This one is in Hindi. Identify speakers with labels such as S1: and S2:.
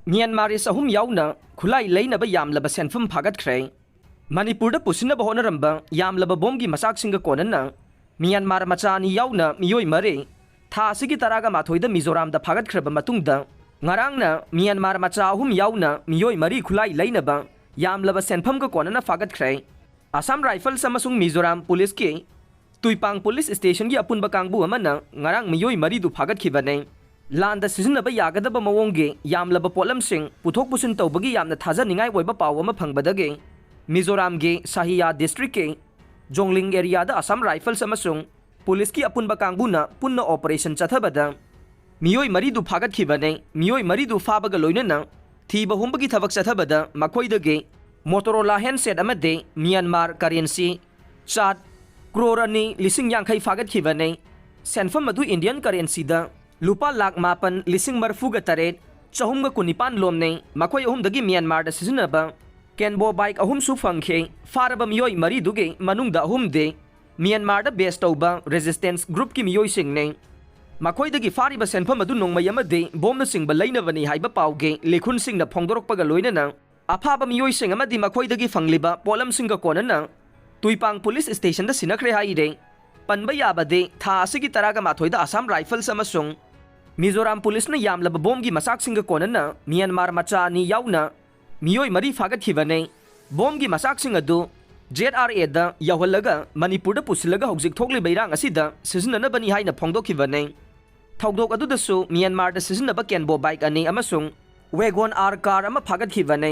S1: म्यांमार सहूम याउना खुलाई लेनब यामलब सेनफम फागतख्रे मणिपुर पुसिनब होनरंब यामलब बोमगी मसाकसिंग कोनना म्यांमार मचानी याउना मियोय मरे था असिगी तरागा माथोइद मिजोराम द फागतख्रब मतुंगदा ngarangna म्यांमार मचा अहुम याउना मियोय मरी खुलाई लेनब यामलब सेनफम ग कोनना फागतख्रे असम राइफल्स अमसुंग मिजोराम पुलिस के तुइपांग पुलिस स्टेशन की अपुनब कांगबु अमना ngarang मियोय मरी दु फागतखिबने लांद सिजनब यागदब मवोंगे यामलब पोलमसिंग पुथोक पुसिन तौबगी यामना थाजनिंगाय ओइबा पाव अमा फंगबदगे मिजोराम गे साहिया डिस्ट्रिक्ट के जोंगलिंग एरिया दा असम राइफल्स अमसुंग पुलिस की अपुनब कांगबुना पुन्ना ऑपरेशन चथबदा मियोय मरी दु फागतखिबने मियोय मरी दु फाबग लोइनना थीब हुंबगी थबक चथबदा मखोइदगे मोटोरोला हैंडसेट अमदे म्यांमार करेंसी चाट क्रोरनी लिसिंग यांखै फागतखिबने सेनफम मधु इंडियन करेंसी दा लुपा लाख मापन लिसिंग मरफुग तरेट चहुमग कुनिपान लोमने मखोय अहुमदगी म्यांमार दा सिजनब केनबो बाइक अहुम सु फंखे फारब मियोय मरी दुगे मनुंग दा अहुम दे म्यांमार दा बेस तौबा रेजिस्टेंस ग्रुप की मियोय सिंगने मखोयदगी फारिब सेनफम अदु नोंमय अमदे बोमना सिंगब लैनबनी हाइबा पावगे लेखुन सिंगना फोंदोरकपगा लोइनना अफाबा मियोय सिंग अमदि मखोयदगी फंगलिबा पोलम सिंग कोनना तुइपांग पुलिस स्टेशन दा सिनखरे हाइरे पनबा याबदे था असिगी तरागा माथोइदा असम राइफल्स अमसुंग मिजोराम पुलिस ने यामलब बोम की मसाक सिंग कोनना म्यांमार मचा नि याउना मियोय मरी फागतखिबने बोम की मसाक सिंग अदु ZRA दा यावलगा मणिपुर दा पुसिलगा हौजिक थोकले बैरांग असिदा सिजननबनी हाइना फोंदोखिबने थौदोक अदुदसु म्यांमार दा सिजनब केनबो बाइक अने अमसुंग वेगोन आर कार अमा फागतखिबने